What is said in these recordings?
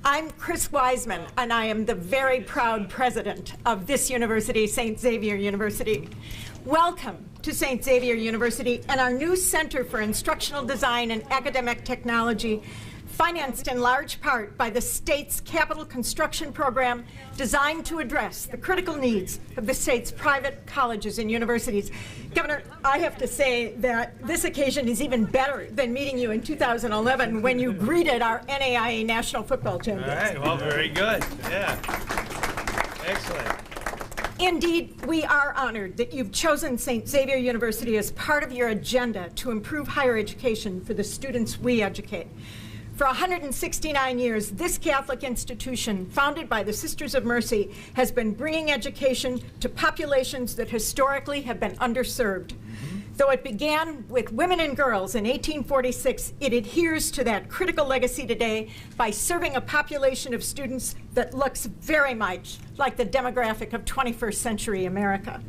I'm Chris Wiseman, and I am the very proud president of this university, Saint Xavier University. Welcome to Saint Xavier University and our new Center for Instructional Design and Academic Technology, financed in large part by the state's capital construction program designed to address the critical needs of the state's private colleges and universities. Governor, I have to say that this occasion is even better than meeting you in 2011 when you greeted our NAIA National Football Champions. All right, well, very good. Yeah. Excellent. Indeed, we are honored that you've chosen Saint Xavier University as part of your agenda to improve higher education for the students we educate. For 169 years, this Catholic institution, founded by the Sisters of Mercy, has been bringing education to populations that historically have been underserved. Though it began with women and girls in 1846, it adheres to that critical legacy today by serving a population of students that looks very much like the demographic of 21st century America.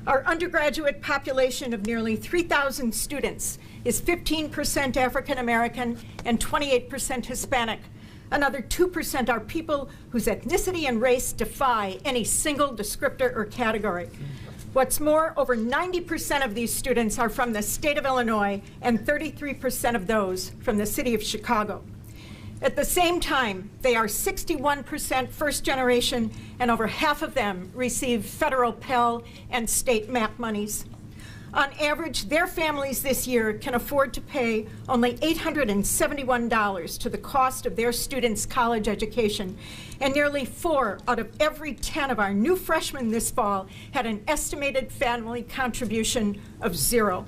Our undergraduate population of nearly 3,000 students is 15% African American and 28% Hispanic. Another 2% are people whose ethnicity and race defy any single descriptor or category. What's more, over 90% of these students are from the state of Illinois and 33% of those from the city of Chicago. At the same time, they are 61% first generation, and over half of them receive federal Pell and state MAP monies. On average, their families this year can afford to pay only $871 to the cost of their students' college education, and nearly 4 out of every 10 of our new freshmen this fall had an estimated family contribution of 0.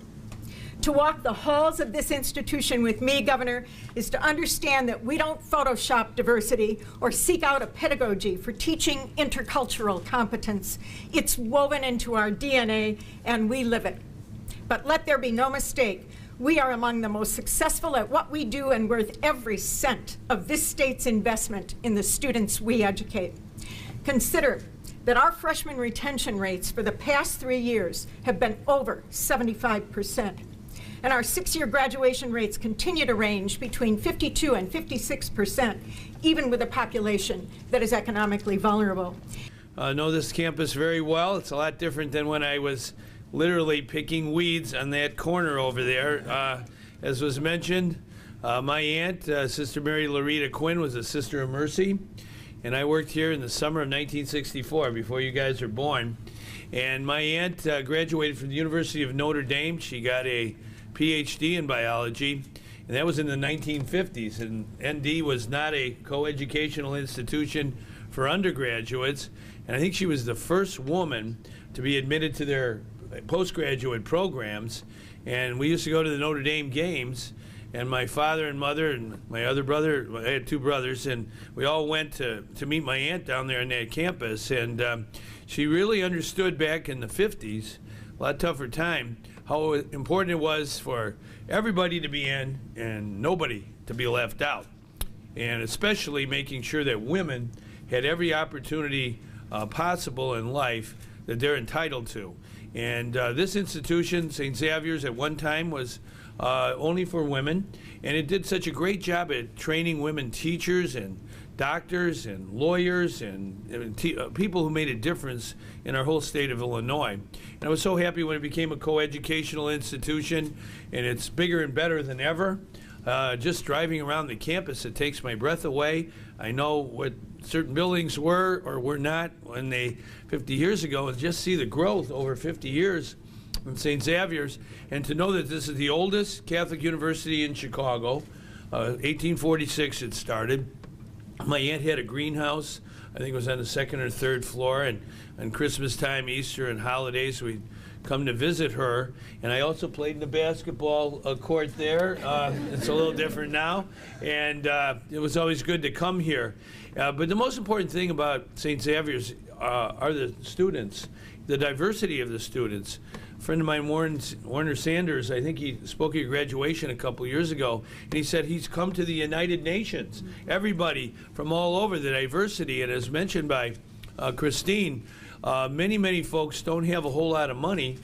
To walk the halls of this institution with me, Governor, is to understand that we don't Photoshop diversity or seek out a pedagogy for teaching intercultural competence. It's woven into our DNA, and we live it. But let there be no mistake, we are among the most successful at what we do and worth every cent of this state's investment in the students we educate. Consider that our freshman retention rates for the past 3 years have been over 75%. And our 6-year graduation rates continue to range between 52 and 56%, even with a population that is economically vulnerable. I know this campus very well. It's a lot different than when I was literally picking weeds on that corner over there. As was mentioned, my aunt, Sister Mary Loretta Quinn, was a Sister of Mercy, and I worked here in the summer of 1964, before you guys were born. And my aunt graduated from the University of Notre Dame. She got a PhD in biology, and that was in the 1950s, and ND was not a coeducational institution for undergraduates, and I think she was the first woman to be admitted to their postgraduate programs. And we used to go to the Notre Dame games, and my father and mother and my other brother, I had 2 brothers, and we all went to meet my aunt down there on that campus. And she really understood back in the 50s, a lot tougher time, how important it was for everybody to be in and nobody to be left out. And especially making sure that women had every opportunity possible in life that they're entitled to. And this institution, St. Xavier's, at one time was only for women, and it did such a great job at training women teachers and doctors and lawyers and people who made a difference in our whole state of Illinois. And I was so happy when it became a coeducational institution, and it's bigger and better than ever. Just driving around the campus, it takes my breath away. I know what certain buildings were or were not when they 50 years ago, and just see the growth over 50 years in St. Xavier's, and to know that this is the oldest Catholic university in Chicago. 1846 it started. My aunt had a greenhouse. I think it was on the 2nd or 3rd floor, and on Christmas time, Easter, and holidays, we'd come to visit her. And I also played in the basketball court there. It's a little different now, and it was always good to come here. But the most important thing about St. Xavier's are the students, the diversity of the students. A friend of mine, Warner Sanders, I think he spoke at your graduation a couple years ago, and he said he's come to the United Nations. Everybody from all over, the diversity, and as mentioned by Christine, many folks don't have a whole lot of money,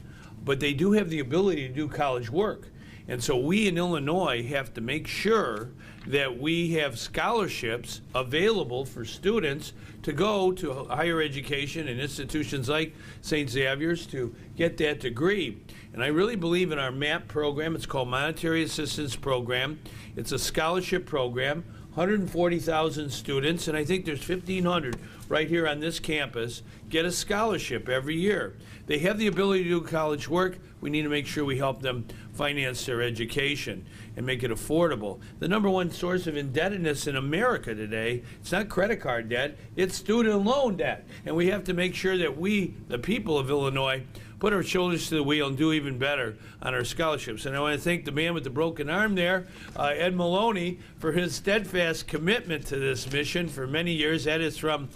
but they do have the ability to do college work. And so we in Illinois have to make sure that we have scholarships available for students to go to higher education and institutions like Saint Xavier's to get that degree. And I really believe in our MAP program. It's called Monetary Assistance Program. It's a scholarship program, 140,000 students, and I think there's 1,500 right here on this campus get a scholarship every year. They have the ability to do college work. We need to make sure we help them finance their education and make it affordable. The number one source of indebtedness in America today, it's not credit card debt, it's student loan debt. And we have to make sure that we, the people of Illinois, put our shoulders to the wheel and do even better on our scholarships. And I want to thank the man with the broken arm there, Ed Maloney, for his steadfast commitment to this mission for many years. Ed is from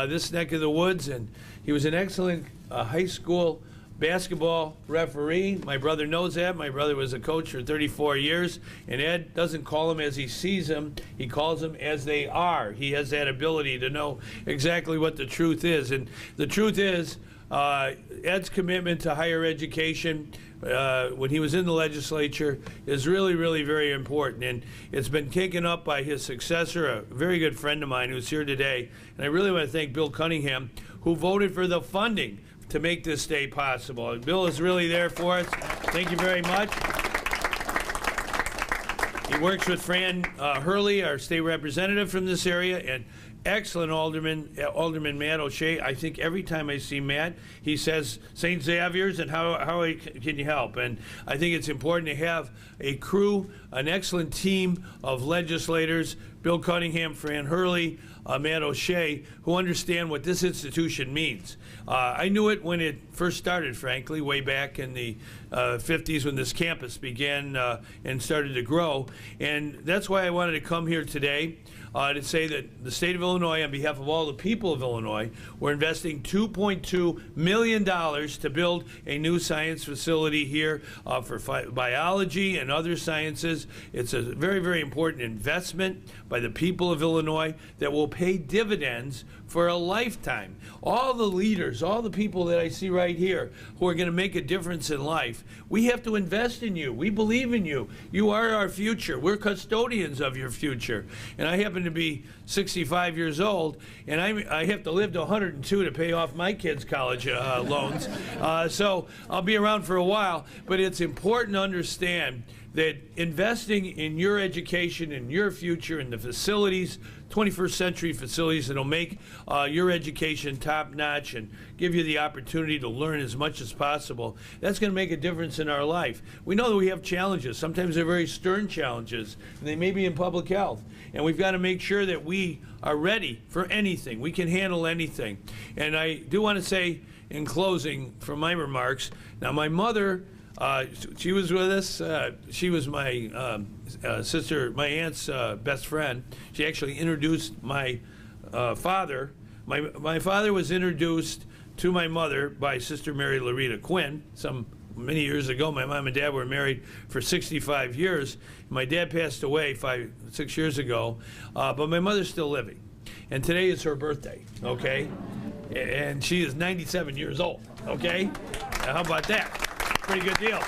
this neck of the woods, and he was an excellent high school basketball referee. My brother knows that. My brother was a coach for 34 years, and Ed doesn't call them as he sees them. He calls them as they are. He has that ability to know exactly what the truth is. And the truth is, Ed's commitment to higher education when he was in the legislature is really, really very important. And it's been taken up by his successor, a very good friend of mine who's here today. And I really want to thank Bill Cunningham, who voted for the funding to make this day possible. Bill is really there for us. Thank you very much. He works with Fran Hurley, our state representative from this area, and excellent Alderman Matt O'Shea. I think every time I see Matt, he says St. Xavier's and how can you help? And I think it's important to have a crew, an excellent team of legislators, Bill Cunningham, Fran Hurley, Matt O'Shea, who understand what this institution means. I knew it when it first started, frankly, way back in the 50s when this campus began and started to grow. And that's why I wanted to come here today to say that the state of Illinois, on behalf of all the people of Illinois, we're investing $2.2 million to build a new science facility here for biology and other sciences. It's a very, very important investment by the people of Illinois that will pay dividends for a lifetime. All the leaders, all the people that I see right here who are going to make a difference in life, we have to invest in you. We believe in you. You are our future. We're custodians of your future. And I happen to be 65 years old, and I have to live to 102 to pay off my kids' college loans. So I'll be around for a while, but it's important to understand that investing in your education and your future and the facilities, 21st century facilities that'll make your education top-notch and give you the opportunity to learn as much as possible, that's going to make a difference in our life. We know that we have challenges. Sometimes they're very stern challenges, and they may be in public health. And we've got to make sure that we are ready for anything. We can handle anything. And I do want to say in closing from my remarks, now my mother, she was with us. She was my sister, my aunt's best friend. She actually introduced my father. My father was introduced to my mother by Sister Mary Loretta Quinn many years ago. My mom and dad were married for 65 years. My dad passed away 6 years ago, but my mother's still living. And today is her birthday, okay? And she is 97 years old, okay? Now, how about that? Pretty good deal.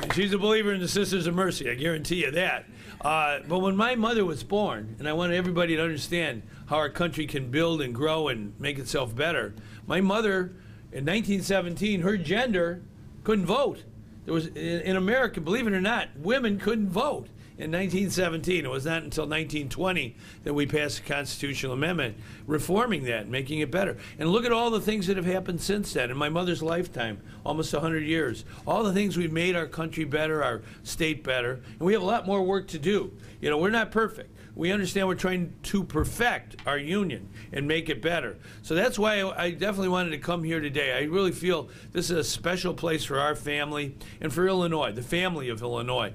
And she's a believer in the Sisters of Mercy, I guarantee you that. But when my mother was born, and I want everybody to understand how our country can build and grow and make itself better, my mother, in 1917, her gender couldn't vote. There was, in America, believe it or not, women couldn't vote. In 1917, it was not until 1920 that we passed a constitutional amendment reforming that, making it better. And look at all the things that have happened since then in my mother's lifetime, almost 100 years. All the things we've made our country better, our state better, and we have a lot more work to do. You know, we're not perfect. We understand we're trying to perfect our union and make it better. So that's why I definitely wanted to come here today. I really feel this is a special place for our family and for Illinois, the family of Illinois.